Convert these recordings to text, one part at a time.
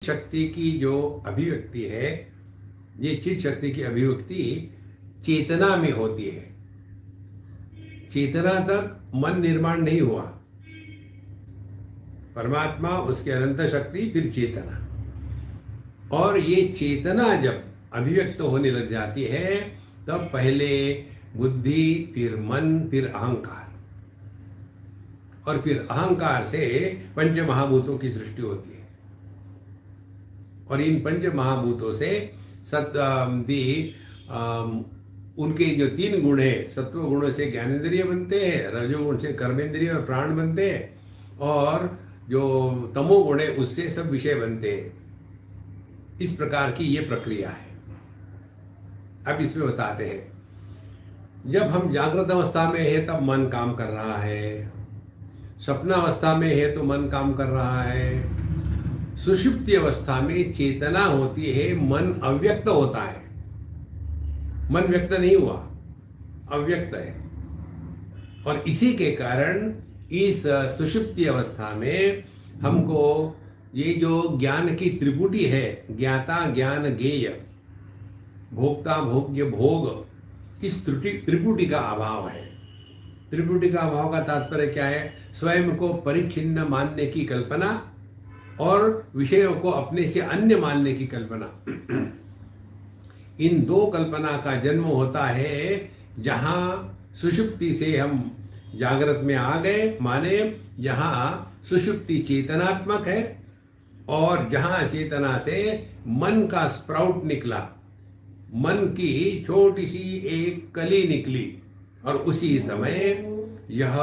शक्ति की जो अभिव्यक्ति है, ये चित शक्ति की अभिव्यक्ति चेतना में होती है। चेतना तक मन निर्माण नहीं हुआ, परमात्मा, उसके अनंत शक्ति, फिर चेतना। और ये चेतना जब अभिव्यक्त होने लग जाती है तब पहले बुद्धि, फिर मन, फिर अहंकार, और फिर अहंकार से पंच महाभूतों की सृष्टि होती है। और इन पंच महाभूतों से उनके जो तीन गुण है, सत्व गुणों से ज्ञानेंद्रिय बनते हैं, रजोगुण से कर्मेंद्रिय और प्राण बनते हैं, और जो तमोगुण है उससे सब विषय बनते हैं। इस प्रकार की ये प्रक्रिया है। अब इसमें बताते हैं, जब हम जागृत अवस्था में है तब मन काम कर रहा है, स्वप्नावस्था में है तो मन काम कर रहा है, सुषुप्ति अवस्था में चेतना होती है, मन अव्यक्त होता है। मन व्यक्त नहीं हुआ, अव्यक्त है। और इसी के कारण इस सुषुप्ति अवस्था में हमको ये जो ज्ञान की त्रिपुटी है, ज्ञाता ज्ञान ज्ञेय, भोक्ता भोग्य भोग, इस त्रिपुटी का अभाव है। त्रिपुटी का अभाव का तात्पर्य क्या है? स्वयं को परिच्छिन्न मानने की कल्पना और विषयों को अपने से अन्य मानने की कल्पना। इन दो कल्पना का जन्म होता है जहां सुषुप्ति से हम जागृत में आ गए, माने जहां सुषुप्ति चेतनात्मक है और जहां चेतना से मन का स्प्राउट निकला, मन की छोटी सी एक कली निकली, और उसी समय यह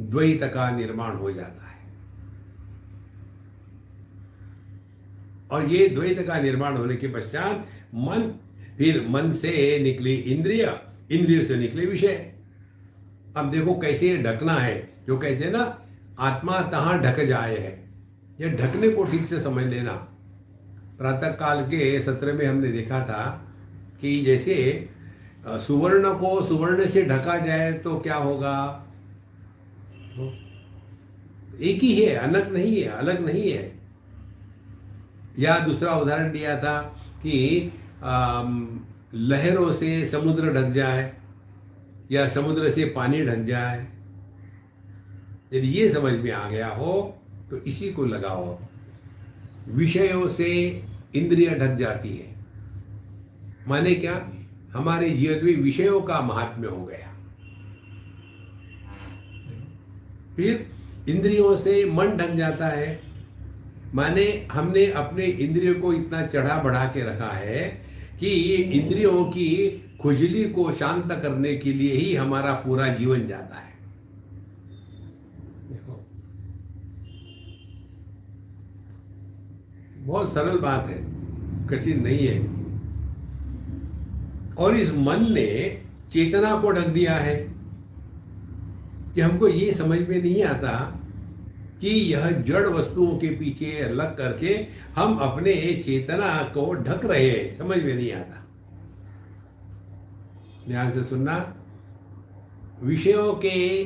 द्वैत का निर्माण हो जाता है। और ये द्वैत का निर्माण होने के पश्चात मन, फिर मन से निकली इंद्रिय, इंद्रियों से निकले विषय। अब देखो कैसे ढकना है, जो कहते हैं ना आत्मा तहां ढक जाए है, यह ढकने को ठीक से समझ लेना। प्रातः काल के सत्र में हमने देखा था कि जैसे सुवर्ण को सुवर्ण से ढका जाए तो क्या होगा? एक ही है, अलग नहीं है, अलग नहीं है। या दूसरा उदाहरण दिया था कि लहरों से समुद्र ढक जाए या समुद्र से पानी ढक जाए। यदि ये समझ में आ गया हो तो इसी को लगाओ। विषयों से इंद्रिय ढक जाती है, माने क्या? हमारे जीवन में विषयों का महात्म्य हो गया। फिर इंद्रियों से मन ढक जाता है, माने हमने अपने इंद्रियों को इतना चढ़ा बढ़ा के रखा है कि इंद्रियों की खुजली को शांत करने के लिए ही हमारा पूरा जीवन जाता है। देखो, बहुत सरल बात है, कठिन नहीं है। और इस मन ने चेतना को ढक दिया है कि हमको ये समझ में नहीं आता कि यह जड़ वस्तुओं के पीछे अलग करके हम अपने चेतना को ढक रहे हैं, समझ में नहीं आता। ध्यान से सुनना। विषयों के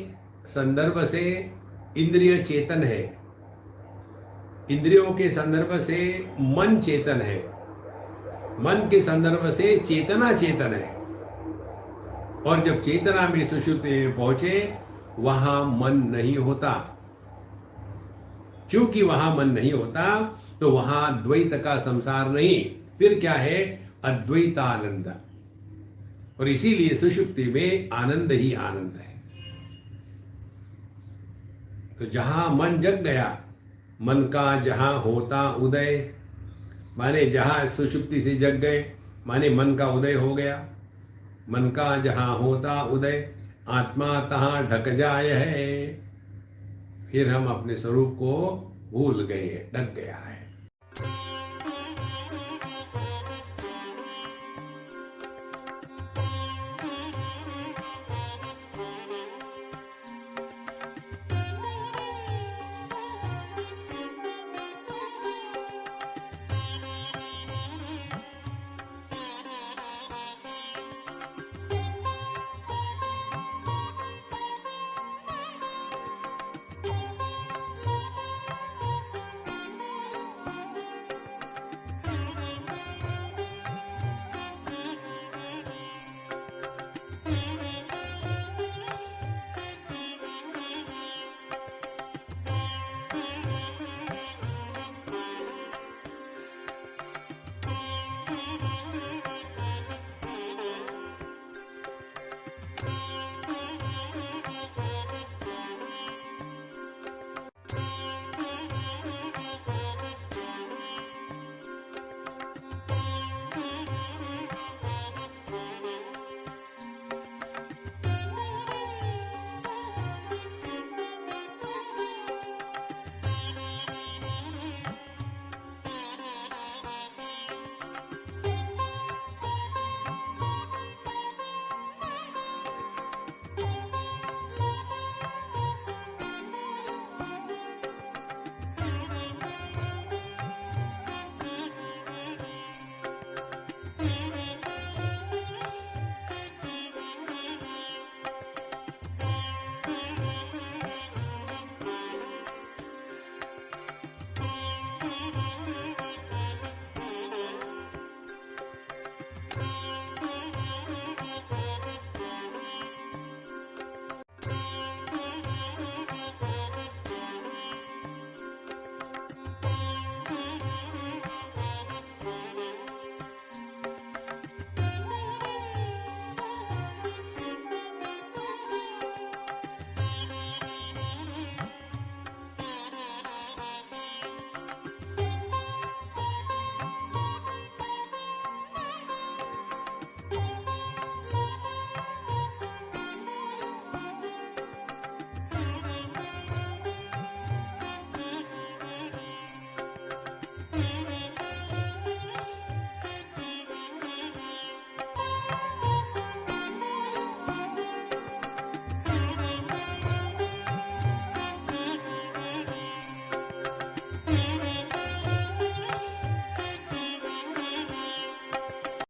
संदर्भ से इंद्रिय चेतन है, इंद्रियों के संदर्भ से मन चेतन है, मन के संदर्भ से चेतना चेतन है। और जब चेतना में सुषुप्ति में पहुंचे वहां मन नहीं होता। क्योंकि वहां मन नहीं होता तो वहां द्वैत का संसार नहीं, फिर क्या है? अद्वैतानंद। और इसीलिए सुषुप्ति में आनंद ही आनंद है। तो जहां मन जग गया, मन का जहां होता उदय, माने जहां सुषुप्ति से जग गए, माने मन का उदय हो गया। मन का जहां होता उदय, आत्मा तहां ढक जाए है। फिर हम अपने स्वरूप को भूल गए, ढक गया है।